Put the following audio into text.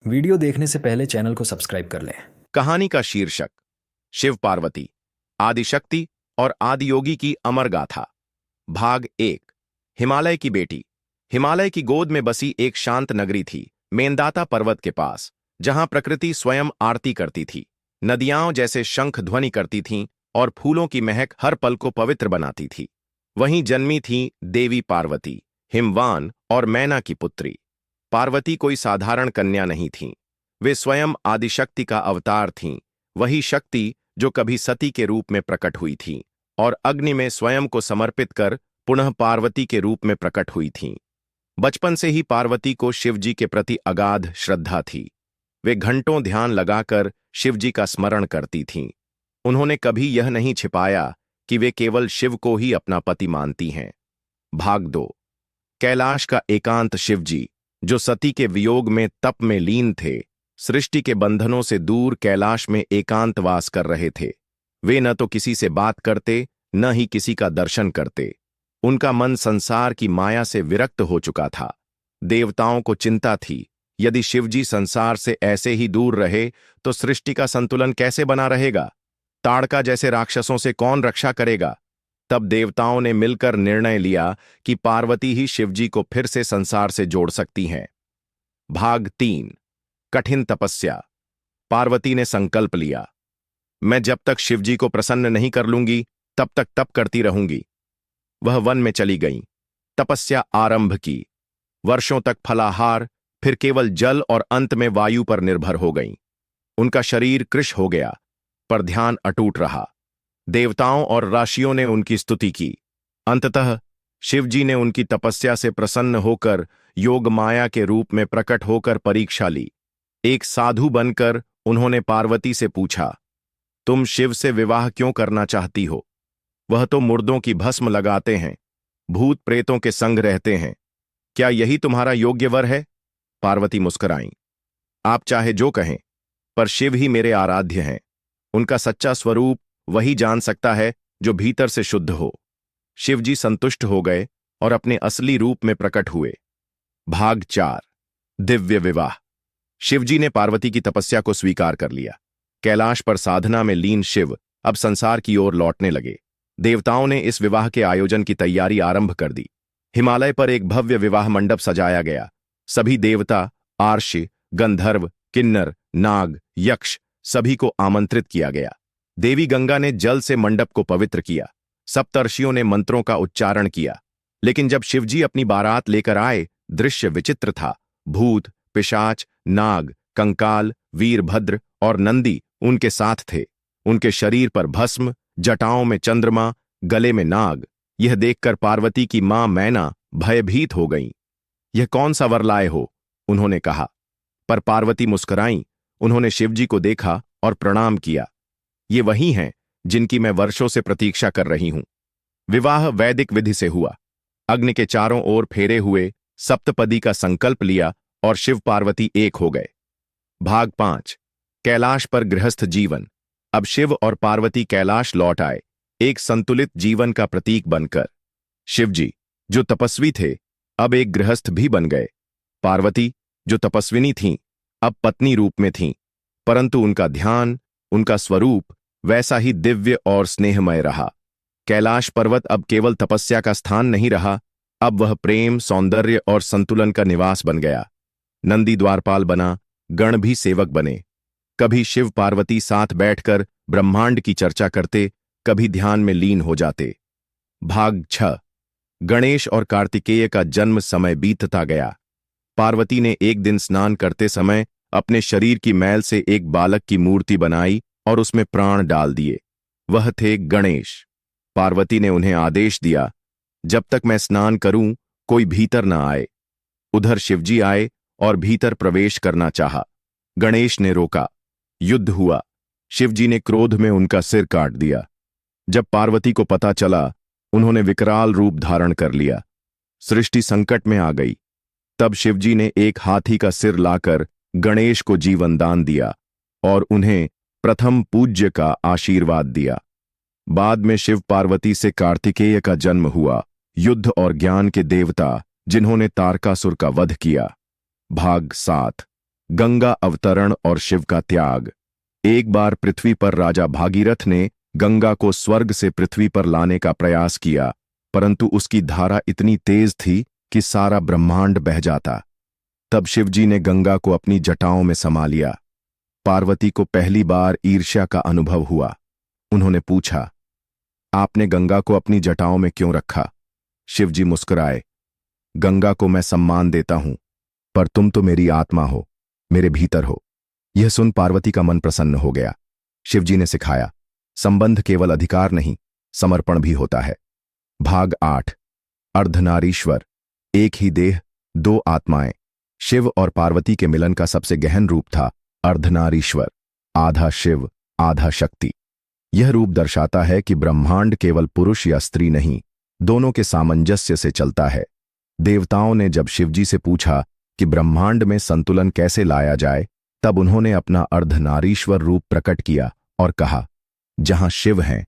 Video देखने से पहले चैनल को सब्सक्राइब कर लें। कहानी का शीर्षक शिव पार्वती, आदिशक्ति और आदियोगी की अमर गाथा। भाग 1। हिमालय की बेटी। हिमालय की गोद में बसी एक शांत नगरी थी, मेनदाता पर्वत के पास, जहां प्रकृति स्वयं आरती करती थी। नदियां जैसे शंख ध्वनि करती थीं और फूलों की महक हर पल को पवित्र बनाती थी। वहीं जन्मी थी देवी पार्वती, हिमवान और मैना की पुत्री। पार्वती कोई साधारण कन्या नहीं थीं। वे स्वयं आदिशक्ति का अवतार थीं, वही शक्ति जो कभी सती के रूप में प्रकट हुई थी और अग्नि में स्वयं को समर्पित कर पुनः पार्वती के रूप में प्रकट हुई थीं। बचपन से ही पार्वती को शिवजी के प्रति अगाध श्रद्धा थी। वे घंटों ध्यान लगाकर शिवजी का स्मरण करती थीं। उन्होंने कभी यह नहीं छिपाया कि वे केवल शिव को ही अपना पति मानती हैं। भाग 2। कैलाश का एकांत। शिवजी, जो सती के वियोग में तप में लीन थे, सृष्टि के बंधनों से दूर कैलाश में एकांतवास कर रहे थे। वे न तो किसी से बात करते, न ही किसी का दर्शन करते। उनका मन संसार की माया से विरक्त हो चुका था। देवताओं को चिंता थी, यदि शिवजी संसार से ऐसे ही दूर रहे तो सृष्टि का संतुलन कैसे बना रहेगा? ताड़का जैसे राक्षसों से कौन रक्षा करेगा? तब देवताओं ने मिलकर निर्णय लिया कि पार्वती ही शिवजी को फिर से संसार से जोड़ सकती हैं। भाग 3। कठिन तपस्या। पार्वती ने संकल्प लिया, मैं जब तक शिवजी को प्रसन्न नहीं कर लूंगी तब तक तप करती रहूंगी। वह वन में चली गईं, तपस्या आरंभ की। वर्षों तक फलाहार, फिर केवल जल और अंत में वायु पर निर्भर हो गईं। उनका शरीर कृश हो गया, पर ध्यान अटूट रहा। देवताओं और ऋषियों ने उनकी स्तुति की। अंततः शिवजी ने उनकी तपस्या से प्रसन्न होकर योग माया के रूप में प्रकट होकर परीक्षा ली। एक साधु बनकर उन्होंने पार्वती से पूछा, तुम शिव से विवाह क्यों करना चाहती हो? वह तो मुर्दों की भस्म लगाते हैं, भूत प्रेतों के संग रहते हैं। क्या यही तुम्हारा योग्य वर है? पार्वती मुस्कुराईं, आप चाहे जो कहें, पर शिव ही मेरे आराध्य हैं। उनका सच्चा स्वरूप वही जान सकता है जो भीतर से शुद्ध हो। शिवजी संतुष्ट हो गए और अपने असली रूप में प्रकट हुए। भाग 4। दिव्य विवाह। शिवजी ने पार्वती की तपस्या को स्वीकार कर लिया। कैलाश पर साधना में लीन शिव अब संसार की ओर लौटने लगे। देवताओं ने इस विवाह के आयोजन की तैयारी आरंभ कर दी। हिमालय पर एक भव्य विवाह मंडप सजाया गया। सभी देवता, आर्षि, गंधर्व, किन्नर, नाग, यक्ष सभी को आमंत्रित किया गया। देवी गंगा ने जल से मंडप को पवित्र किया। सप्तर्षियों ने मंत्रों का उच्चारण किया। लेकिन जब शिवजी अपनी बारात लेकर आए, दृश्य विचित्र था। भूत, पिशाच, नाग, कंकाल, वीरभद्र और नंदी उनके साथ थे। उनके शरीर पर भस्म, जटाओं में चंद्रमा, गले में नाग। यह देखकर पार्वती की मां मैना भयभीत हो गईं। यह कौन सा वर लाए हो? उन्होंने कहा। पर पार्वती मुस्कुराईं। उन्होंने शिवजी को देखा और प्रणाम किया। ये वही हैं जिनकी मैं वर्षों से प्रतीक्षा कर रही हूं। विवाह वैदिक विधि से हुआ। अग्नि के चारों ओर फेरे हुए, सप्तपदी का संकल्प लिया और शिव पार्वती एक हो गए। भाग 5। कैलाश पर गृहस्थ जीवन। अब शिव और पार्वती कैलाश लौट आए, एक संतुलित जीवन का प्रतीक बनकर। शिवजी, जो तपस्वी थे, अब एक गृहस्थ भी बन गए। पार्वती, जो तपस्विनी थीं, अब पत्नी रूप में थीं, परंतु उनका ध्यान, उनका स्वरूप वैसा ही दिव्य और स्नेहमय रहा। कैलाश पर्वत अब केवल तपस्या का स्थान नहीं रहा, अब वह प्रेम, सौंदर्य और संतुलन का निवास बन गया। नंदी द्वारपाल बना, गण भी सेवक बने। कभी शिव पार्वती साथ बैठकर ब्रह्मांड की चर्चा करते, कभी ध्यान में लीन हो जाते। भाग 6। गणेश और कार्तिकेय का जन्म। समय बीतता गया। पार्वती ने एक दिन स्नान करते समय अपने शरीर की मैल से एक बालक की मूर्ति बनाई और उसमें प्राण डाल दिए। वह थे गणेश। पार्वती ने उन्हें आदेश दिया, जब तक मैं स्नान करूं कोई भीतर न आए। उधर शिवजी आए और भीतर प्रवेश करना चाहा। गणेश ने रोका। युद्ध हुआ। शिवजी ने क्रोध में उनका सिर काट दिया। जब पार्वती को पता चला, उन्होंने विकराल रूप धारण कर लिया। सृष्टि संकट में आ गई। तब शिवजी ने एक हाथी का सिर लाकर गणेश को जीवन दान दिया और उन्हें प्रथम पूज्य का आशीर्वाद दिया। बाद में शिव पार्वती से कार्तिकेय का जन्म हुआ, युद्ध और ज्ञान के देवता, जिन्होंने तारकासुर का वध किया। भाग 7। गंगा अवतरण और शिव का त्याग। एक बार पृथ्वी पर राजा भागीरथ ने गंगा को स्वर्ग से पृथ्वी पर लाने का प्रयास किया, परंतु उसकी धारा इतनी तेज थी कि सारा ब्रह्मांड बह जाता। तब शिवजी ने गंगा को अपनी जटाओं में समा लिया। पार्वती को पहली बार ईर्ष्या का अनुभव हुआ। उन्होंने पूछा, आपने गंगा को अपनी जटाओं में क्यों रखा? शिवजी मुस्कुराए, गंगा को मैं सम्मान देता हूं, पर तुम तो मेरी आत्मा हो, मेरे भीतर हो। यह सुन पार्वती का मन प्रसन्न हो गया। शिवजी ने सिखाया, संबंध केवल अधिकार नहीं, समर्पण भी होता है। भाग 8। अर्धनारीश्वर। एक ही देह, दो आत्माएं। शिव और पार्वती के मिलन का सबसे गहन रूप था अर्धनारीश्वर, आधा शिव आधा शक्ति। यह रूप दर्शाता है कि ब्रह्मांड केवल पुरुष या स्त्री नहीं, दोनों के सामंजस्य से चलता है। देवताओं ने जब शिवजी से पूछा कि ब्रह्मांड में संतुलन कैसे लाया जाए, तब उन्होंने अपना अर्धनारीश्वर रूप प्रकट किया और कहा, जहां शिव हैं